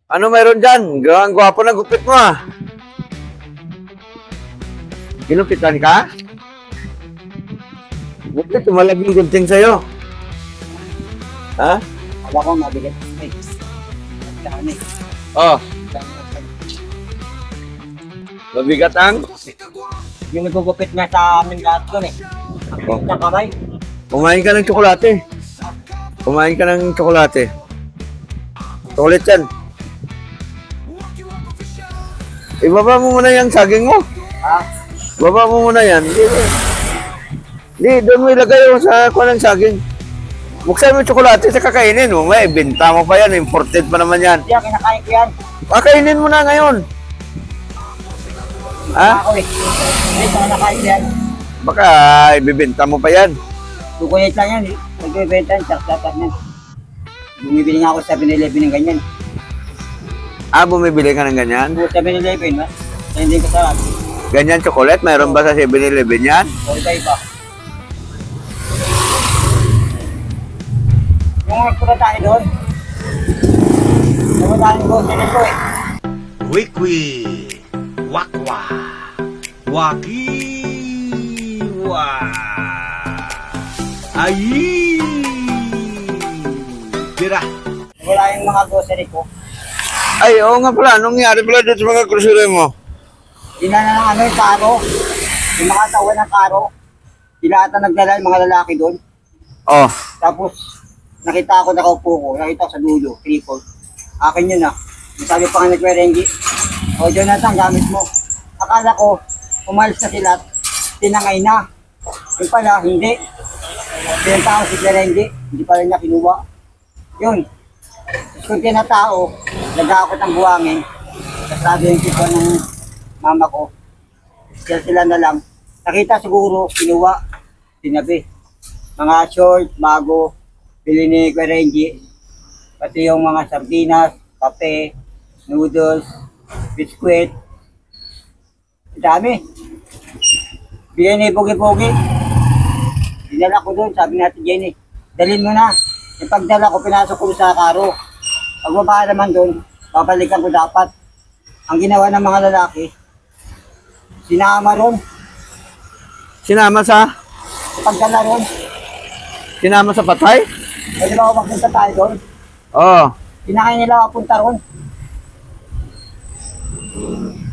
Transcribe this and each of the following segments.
Ano mayroon dyan? Ang gwapo na gupit mo ah. Ginupitan ka? Buti tumalag yung gunting sa'yo. Ha? Wala ko mabigat. Oh. Mabigat ang? Yung nagugupit nga sa amin lahat doon eh. Oh. Sa kamay. Kumain ka ng tsokolate. Kumain ka ng tsokolate. Chocolate yan. Ibaba mo muna yung saging mo. Ha? Baba mo muna yan. Hindi, doon mo ilagay mo sa kuha ng saging. Buksan mo yung tsokolate sa kakainin mo. May binta mo pa yan. Imported pa naman yan. Hindi, kinakain ko yan. Kakainin mo na ngayon. Ha? Ako eh. Hindi, kinakain ko yan. Baka ibibenta mo pa yan. Tukulit lang yan eh. Nagbibenta yan, tsaksakat yan. Bumibili nga ako sa 7-Eleven ng ganyan. Ah, bumibili ka ng ganyan? Sa 7-Eleven, ha? Hindi ko sarap. Ganyan chocolate? Mayroon ba sa 7-Eleven yan? O iba-iba. Yung nagpunta tayo doon. Namadaan ko, ganyan ko eh. Wikwi, wakwa, wakiwa, ayi, tira. Wala yung mga grocery ko. Ay, oo nga pala. Anong nangyari pala dito sa mga grocery mo? Sila na ng ano yung karo. Yung mga tawa ng karo. Sila ata nagdala yung mga lalaki doon. Oh. Tapos, nakita ako nakaupo ko. Nakita ko sa dulo, triple. Akin yun ah. Sabi pa nga nagwerengi. O, Jonathan, gamit mo. Akala ko, umalis na sila. Tinangay na. Yung pala, hindi. Pinanta ko si Werengi. Hindi pala niya kinuha. Yun. Kung tinatao, nag-aakot ng buwangin. Sabi yung tipo ng mama ko. Sila na lang. Nakita siguro, kinuha. Sinabi. Mga short, bago, bili ni Werengi. Pati yung mga sardinas, kape, noodles, biskwit. Dami. Bigyan ni Pogi-Pogi. Dinala ko doon, sabi natin Jenny, dalhin mo na. Yung pagdala ko, pinasok ko sa karo. Pagbaba naman doon, babalikan ko dapat. Ang ginawa ng mga lalaki, sinama ron. Sinama sa? Pagdala ron. Sinama sa patay? Pwede ba ako magpunta tayo doon? Oo. Pinakain nila ako punta ron.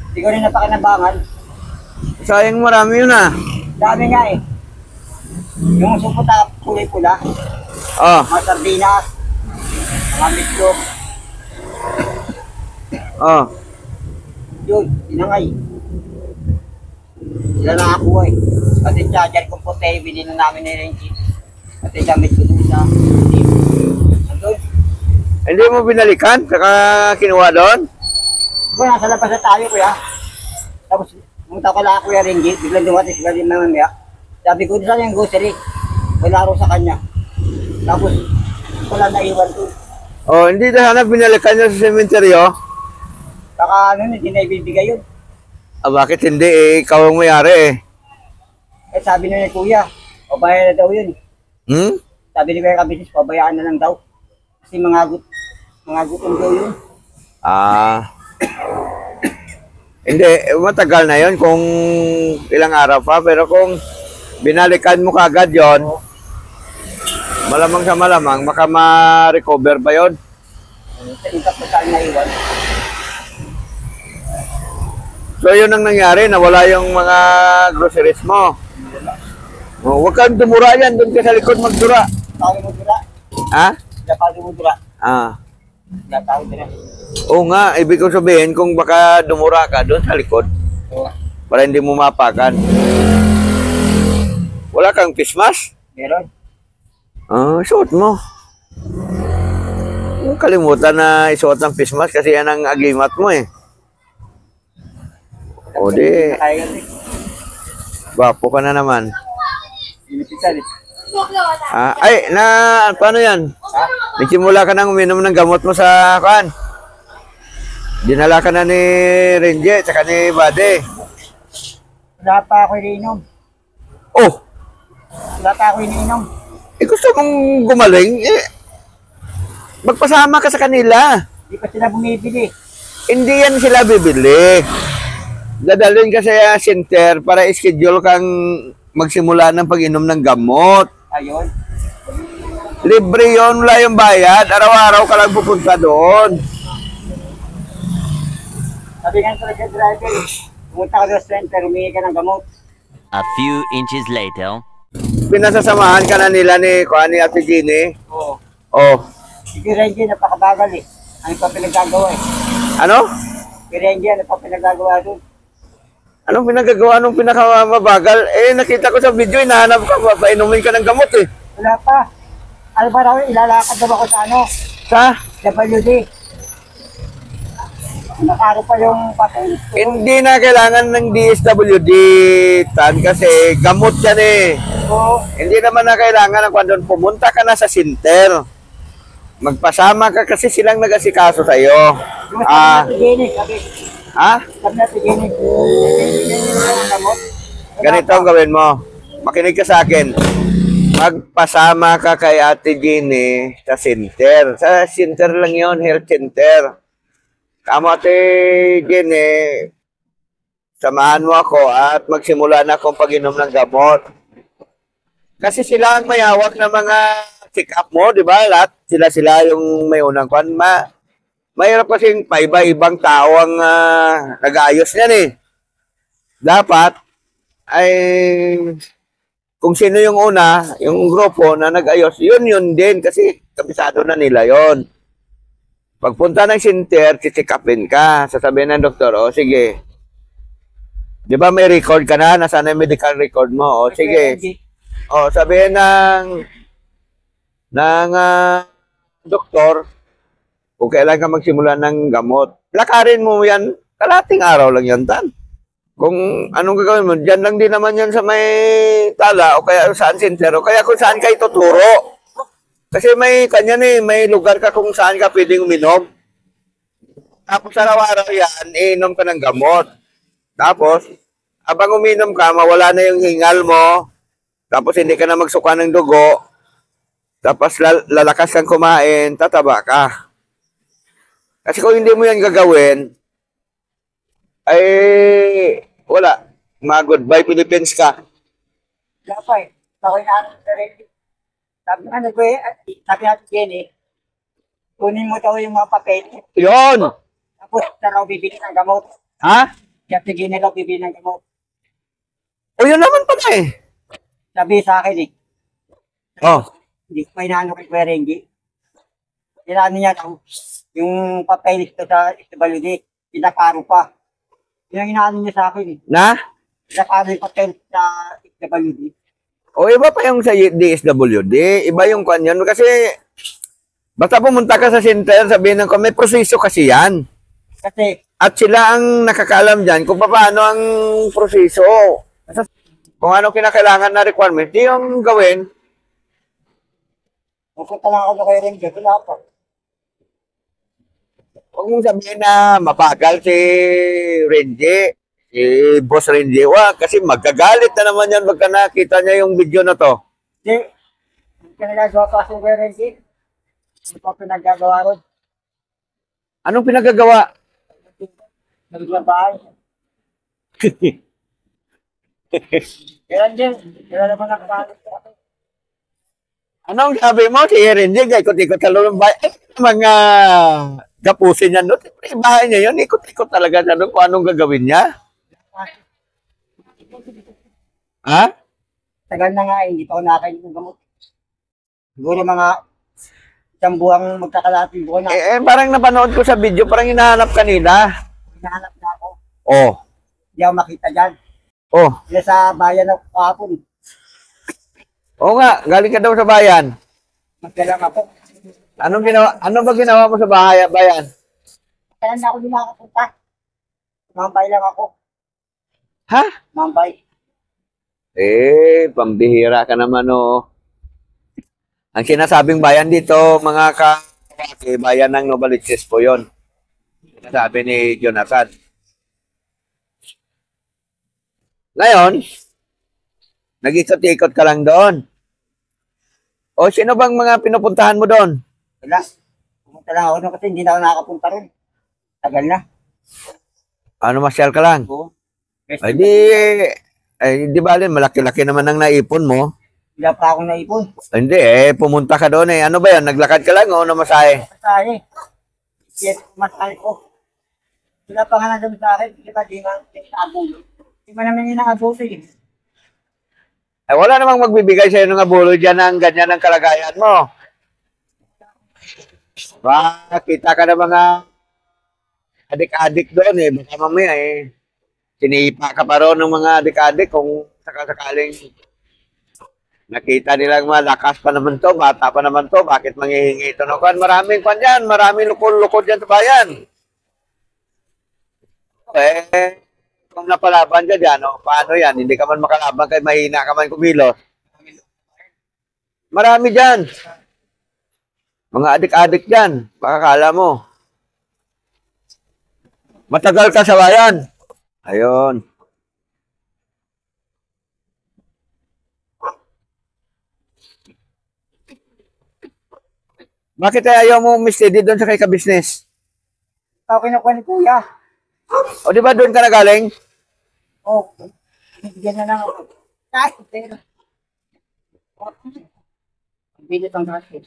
Hindi ko rin napakinabangan. Sayang marami yun ah. Dami nga eh. Yung suputa, kulay pula. Oh. Mga sardinas, mga mitlog. Oh. Yun, inangay. Sila nakakuha eh. Pati charger ko puti, binili namin ni Renji. Pati gamit ko dun sa team. Andun. Hindi mo binalikan? Saka kinuha doon? Diba, nasa labas na tayo kuya. Tapos, pumunta ko lang kuya Renji. Biglang dumating sila din mamaya. Sabi ko, saan yung grocery? Wala rin sa kanya. Tapos, wala naiwan doon. Oh, hindi na sana binalikan niya sa sementeryo? Saka ano, hindi na ibibigay yun. Ah, bakit hindi eh? Ikaw ang mayari eh. Eh, sabi na ni kuya, pabayaan na daw yun. Hmm? Sabi ni kuya Kabisis, pabayaan na lang daw. Kasi mga gutom daw yun. Ah. Hindi, matagal na yon kung ilang araw pa. Pero kung binalikan mo kagad yon, malamang sa malamang, maka ma-recover ba yon? Sa ikat pa saan naiwan. So yun ang nangyari, nawala yung mga groceries mo. Oh, huwag kang dumura yan, doon ka sa likod magdura. Tawag mo dura. Ha? Tawag mo dura. Ah. Tawag dura. Oo nga, ibig kong sabihin kung baka dumura ka doon sa likod Oo. para hindi mo mapakan. Wala kang face mask? Meron. Ah, suot mo. Huwag kalimutan na isuot ng face mask kasi yan ang agimat mo eh. O di, Kaya kasi. gwapo ka na naman. Pinipitan eh. Ah, ay, paano yan? Ha? Nagsimula ka nang uminom ng gamot mo sa kan. Dinala ka na ni Renje, tsaka ni Bade. Wala pa ako iniinom. Oh, Wala pa ako iniinom. gusto mong gumaling? Magpasama ka sa kanila. Hindi pa sila bumibili. Hindi yan sila bibili. Dadalhin ka sa center para schedule kang magsimula ng pag-inom ng gamot. Ayun. Libre yun, wala yung bayad. Araw-araw ka lang pupunta doon. Sabi nga talaga driver, pumunta ka sa center, humingi ka ng gamot. A few inches later. Pinasasamahan ka na nila ni Ate Jeannie. Oo. Oh. Si Renji, napakabagal eh. Ano pa pinagagawa eh? Ano? Si Renji, ano pa pinagagawa doon? Anong pinagagawa nung pinakamabagal? Nakita ko sa video, hinahanap ka, painumin ka ng gamot eh. Wala pa. Ano ba raw, ilalakad daw ako sa ano? Sa? WD. Nakaro pa yung papel. Hindi na kailangan ng DSWD, Tan, kasi gamot yan eh. Oo. Hindi naman na kailangan na kung pumunta ka na sa center. Magpasama ka kasi silang nag-asikaso sa iyo. Yung sabi natin Jenny, sabi natin Jenny, yung gamot. Ganito ang gawin mo. Makinig ka sa akin. Magpasama ka kay Ate Jeannie sa center. Sa center lang yon, health center. Kamo Ate Jeannie, samahan mo ako at magsimula na akong pag-inom ng gamot. Kasi sila ang may hawak ng mga check-up mo, di ba? Lahat sila yung may unang kwan. Mahirap kasing paiba-ibang tao ang nag-aayos niyan eh. Dapat ay kung sino yung una, yung grupo na nag-ayos, yun din kasi kabisado na nila yon. Pagpunta ng center, check upin ka. Sasabihin ng doktor, o sige. Di ba may record ka na? Nasaan yung medical record mo? O sige. O sabihin ng doktor, kung kailan ka magsimula ng gamot. Lakarin mo yan, kalating araw lang yan, Tan. Kung anong gagawin mo, dyan lang din naman yan sa may tala o kaya saan center o kaya kung saan ka ituturo. Kasi may kanya may lugar ka kung saan ka pwedeng uminom. Tapos araw-araw yan, iinom ka ng gamot. Tapos, abang uminom ka, mawala na yung hingal mo. Tapos hindi ka na magsuka ng dugo. Tapos lalakas kang kumain, tataba ka. Kasi kung hindi mo yan gagawin, ay wala. Goodbye Philippines ka. Wala pa eh. Ako yung natin sa Renji. Sabi natin Jenny, kunin mo daw yung mga papel. Yun! Tapos na raw bibili ng gamot. Ha? Kaya Jenny raw bibili ng gamot. O yun naman pala eh. Sabi sa akin eh. Oh. Hindi ko inaano kay Kuya Renji. Inaano niya daw yung papel ito sa SWD. Pinakaro pa. Yun ang inaano niya sa akin eh. Na? Pinakaro yung papel sa SWD. O iba pa yung sa DSWD. Iba yung kanyan. Kasi basta pumunta ka sa center, sabihin ng may proseso kasi yan. Kasi At sila ang nakakaalam dyan kung paano ang proseso. Kung ano kinakailangan na requirement, di yung gawin. pupunta lang ako kay Renji. Wala pa. Huwag mong sabihin na mapagal si Renji, si Boss Renji. Wag, kasi magkagalit na naman yan pagka nakita niya yung video na to. Hindi. Hindi ka nagagawa pa kasi Kuya Renji. Ano pa pinagagawa ron? Anong pinagagawa? Nagbabahay. Kaya din. Kaya naman nakakalit sa akin. Anong sabi mo si Renji? Ikot-ikot sa loob ng bahay. Mga gapusin niya doon. Siyempre, bahay niya yun. Ikot-ikot talaga siya doon kung anong gagawin niya. Ha? Tagal na nga, hindi pa ako nakakain ng gamot. Siguro mga isang buwang magkakalating buwan na. Parang napanood ko sa video, parang hinahanap kanina. Hinahanap na ako. Oh. Hindi ako makita dyan. Oh. Sila sa bayan ako kahapon. Oo nga, galing ka daw sa bayan. Magdalang ako. Ano ba ginawa mo sa bayan? Kaya na ako di makakapunta. Mambay lang ako. Ha? Mambay. Pambihira ka naman, oh. Ang sinasabing bayan dito, mga bayan ng Novaliches po yun. Sinasabi ni Jonathan. Ngayon, nag-ikot-ikot ka lang doon. O, sino bang mga pinupuntahan mo doon? Wala. Pumunta lang ako doon kasi hindi na ako nakakapunta ron. Tagal na. Ano, masyal ka lang? Oo. Ay, di bale, malaki-laki naman ang naipon mo. Wala pa akong naipon. Hindi, pumunta ka doon eh. Ano ba yan? Naglakad ka lang o namasahe? Masaya. Yes, masaya ko. Wala pa nga nandun sa akin. Di ba, di nga inaabulo. Di ba naman inaabulo eh. Ay, wala namang magbibigay sa'yo ng abulo dyan ng ganyan ang kalagayan mo. Ba, kita ka na mga adik-adik doon eh. Baka mamaya eh. Sinipa ka pa ron ng mga adik-adik kung sakasakaling nakita nilang malakas pa naman to, bata pa naman to, bakit manghihingi ito ng kwan? Maraming kwan yan, maraming lukol-lukol dyan sa bayan. Kung napalaban dyan yan, paano yan? Hindi ka man makalaban kay mahina ka man kumilos. Marami dyan. Mga adik-adik dyan, baka kala mo. Matagal ka sa bayan. Ayun. Bakit ayaw mo steady doon sa kay ka-business? Ako kinukuha ni Kuya. O di ba doon ka na galing? Oh, binigyan na lang ako. Kahit, pero. Bilit ang gastos.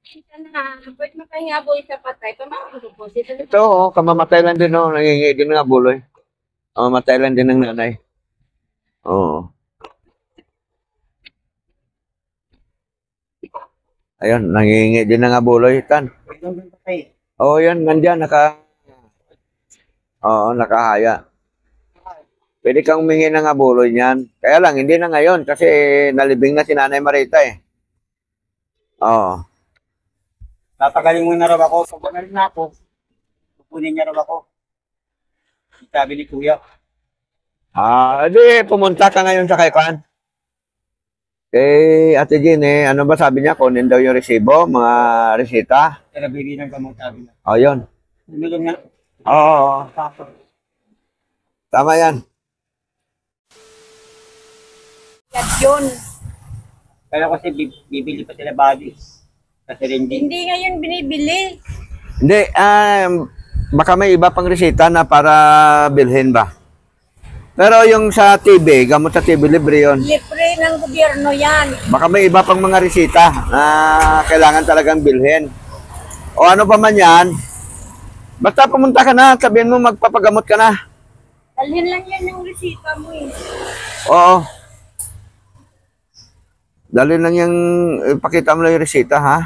Kita na, pwede makahingaboy sa patay, pamangkin po sila. Ito, kamamatay lang din, nangingi din ng abuloy. Kamamatay lang din ng nanay. Oo. Ayun, nangingi din ng abuloy, tan. Oo, yan, nandyan, nakahaya. Pwede kang humingi ng abuloy niyan. Kaya lang, hindi na ngayon, kasi nalibing na si Nanay Marita eh. Oo. Tatagaling mo na raw ako. Pag umalis na ako, pupunin niya raw ako. Sabi ni Kuya. Di, pumunta ka ngayon sa Kaikan. Kay Ate Jean ano ba sabi niya? Kunin daw yung resibo, mga resita. Pero bili ng gamot sabi niya. O, yun. Bumili na. Oo. Tama yan. Yan yun. Pero kasi bibili pa sila body. Kasi rin din. Hindi ngayon binibili. Hindi, baka may iba pang resita na para bilhin ba? Pero yung sa TV, gamot sa TV, libre yun. Libre ng gobyerno yan. Baka may iba pang mga resita na kailangan talagang bilhin. O ano pa man yan, basta pumunta ka na, sabihin mo magpapagamot ka na. Dalhin lang yan yung resita mo eh. Oo. Dali lang yung, ipakita mo lang yung resita, ha?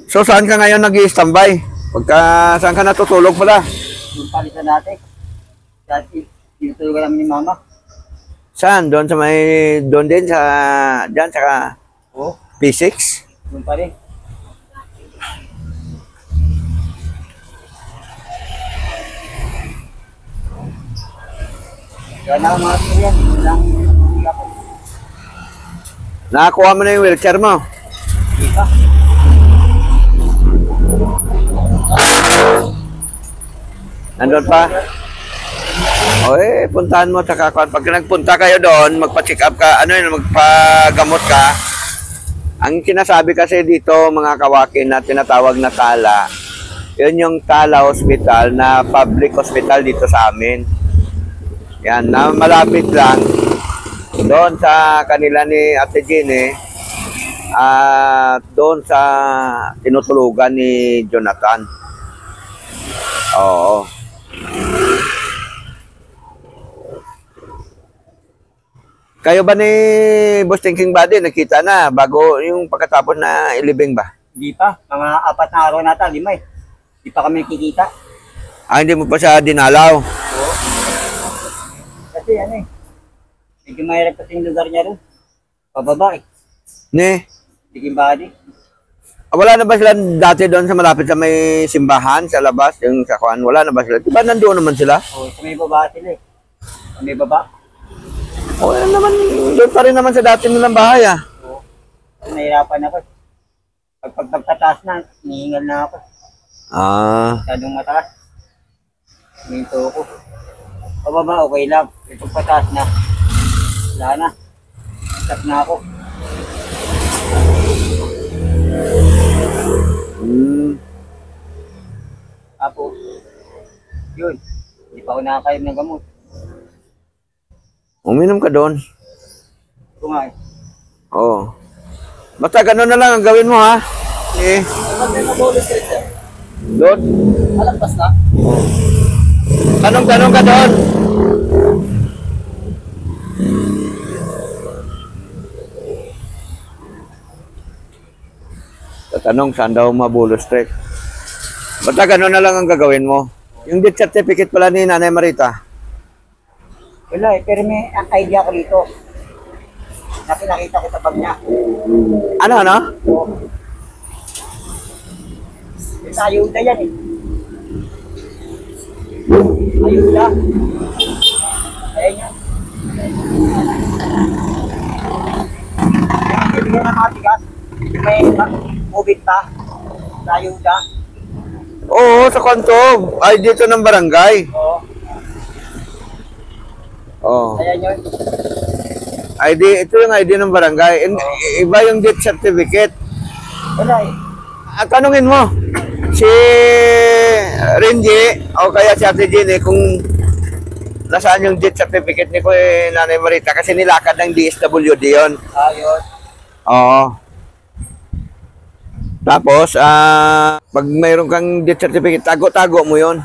So, saan ka ngayon nag-i-standby? Saan ka natutulog pala? Yung palitan natin. Dati, tinutulog namin ni Mama. Saan? Doon sa may, doon din sa, dyan, sa Oo. P6? Doon pa rin. Kaya na ako mga yan. Walang hindi ako. Nakakuha mo na yung wheelchair mo. Hindi pa. Nandun pa? O puntahan mo. Tsaka, pag nagpunta kayo doon, magpa-check up ka, magpagamot ka. Ang sinasabi kasi dito, mga kawakin na tinatawag na Tala, yun yung Tala Hospital na public hospital dito sa amin. Yan, na malapit lang doon sa kanila ni Ate Jean at doon sa tinutulugan ni Jonathan. Oo. Kayo ba ni Boss Thinking Buddy, nakita na bago yung pagkatapos na ilibing ba? Hindi pa. Mga 4 na araw nata, 5 eh. Hindi pa kami nakikita. Hindi mo pa siya dinalaw. Oo. Kasi ano eh. Medyo mahirap kasi yung lugar niya rin. Pababa eh. Ne? Thinking Body. Wala na ba sila dati doon sa malapit sa may simbahan sa labas, yung sa kuan? Wala na ba sila? Diba nandoon naman sila? Oo, sa may baba sila eh. Sa may baba. O naman, doon pa rin naman sa dati nilang bahay Oo. Nahirapan ako. Pagtataas na, nihingal na ako. Masyadong mataas. Minto ko. Pababa, okay lang. Pagpataas na, wala na. Stop na ako. Tapos, yun. Hindi pa ako nakakayom ng gamot. Uminom ka doon. Ito nga eh. Oo. Basta ganun na lang ang gawin mo, ha? Eh, Kapag may mabulis ka sir, doon. alagpas na. Tanong-tanong ka doon. Tatanong saan daw mabulo straight. Basta ganun na lang ang gagawin mo. Yung death certificate pala ni Nanay Marita. Wala eh, pero may idea ko dito. Nakita ko sa bag niya. Ano? So, sa ayuda yan eh. Ayuda. Ayan yan. Yung bibigyan ng mga tigas, may ubit pa. Sa ayuda. Oo, sa kanto. Ay, dito ng barangay. Oo. Oo. Ayan yun. ID, ito yung ID ng barangay. Iba yung death certificate. Wala eh. At tanungin mo, si Renji o kaya si Ate Jenny kung nasaan yung death certificate ni Nanay Marita kasi nilakad ng DSWD yun. Ayun. Oo. Tapos, pag mayroon kang death certificate, tago-tago mo yun.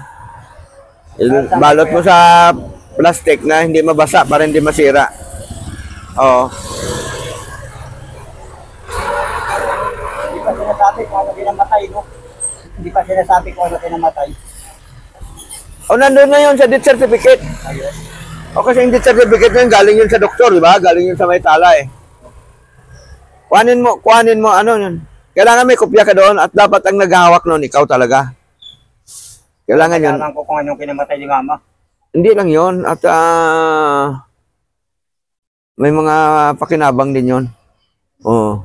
Balot mo sa plastic na hindi mabasa para hindi masira. Oo. Hindi pa sinasabi kung ano pinamatay, no? Hindi pa sinasabi kung ano pinamatay. O, nandun na yun sa death certificate. Ayun. O, kasi yung death certificate na yun, galing yun sa doktor, di ba? Galing yun sa may tala eh. Kuhanin mo, ano yun. Kailangan may kopya ka doon at dapat ang naghahawak noon, ikaw talaga. Kailangan yun. Kailangan ko kung anong pinamatay ni mama. Hindi lang yun. At may mga pakinabang din yun. Oo.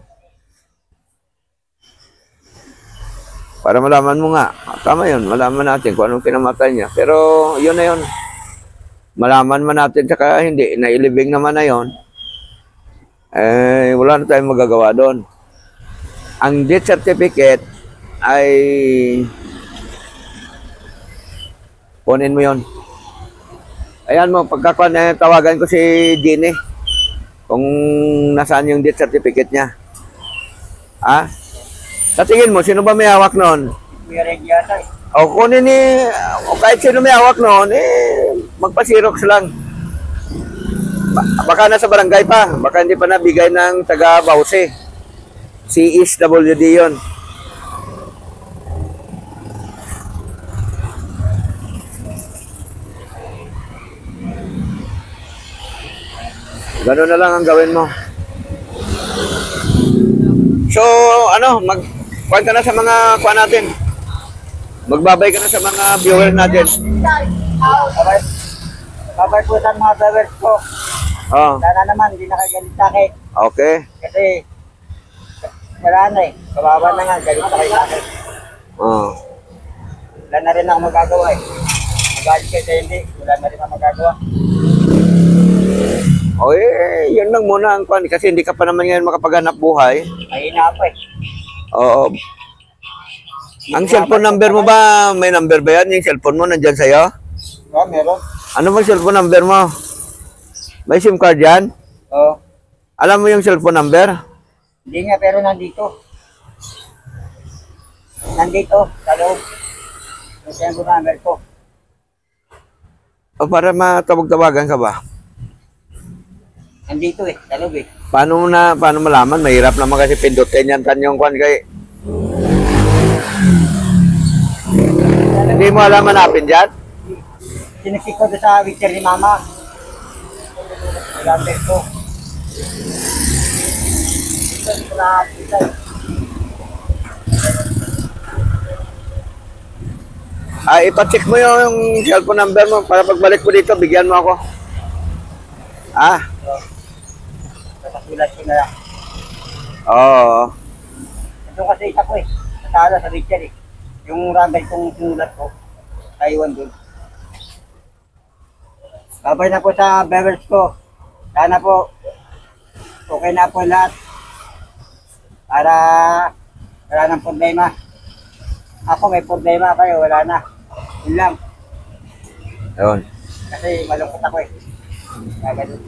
Para malaman mo nga. Tama yun. Malaman natin kung anong kinamatay niya. Pero yun na yun. Malaman man natin saka hindi. Nailibing naman na yun. Eh, wala na tayong magagawa doon. Ang death certificate ay kunin mo yun. Ayan mo, pagkakuan tawagan ko si Jenny kung nasaan yung death certificate niya. Ha? Sa tingin mo, sino ba may hawak noon? May red yata eh. O kunin o kahit sino may hawak noon, magpa-xerox lang. Baka nasa barangay pa, baka hindi pa nabigay ng taga Bausi. CSWD yun. Ganun na lang ang gawin mo. So, kuhan ka na sa mga kuhan natin. Magbabay ka na sa mga viewers natin. Babay po sa mga viewers ko. Oh, Sana naman, hindi nakagalit sa akin. okay. Kasi, wala na eh. Kawawa na nga, galit na kayo sa akin. Oh. Wala na rin ako magagawa eh. Magalit kayo sa hindi, wala na rin ako magagawa. O yun lang muna ang kuhan. Kasi hindi ka pa naman ngayon makapaghanap buhay. Mahina ako eh. Oo. Ang cellphone number mo ba, may number ba yan? Yung cellphone mo nandyan sa'yo? Meron. Ano bang cellphone number mo? May SIM card yan? Oo. Alam mo yung cellphone number? Hindi nga, pero nandito. Nandito, sa loob. Yung cellphone number ko. O para matawag-tawagan ka ba? Nandito eh, sa loob eh. Paano malaman? Mahirap naman kasi pindutin yan yung kwan kay... Hindi mo alam hanapin dyan? Sinikik ko doon sa wheelchair ni mama. Yung number ko. Ito, hindi ko nakakita eh. Ipacheck mo yung cellphone number mo para pagbalik ko dito, bigyan mo ako. Nakasulat ko na lang. Oo. Ito kasi isa ko eh. Natala sa wheelchair eh. Yung number kong sinulat ko, Taiwan doon. Babay na po sa viewers ko. Sana po, okay na po lahat. Para wala nang problema. Ako may problema, kayo wala na. Yun lang. Yun. Kasi malungkot ako eh. Kaya ganun.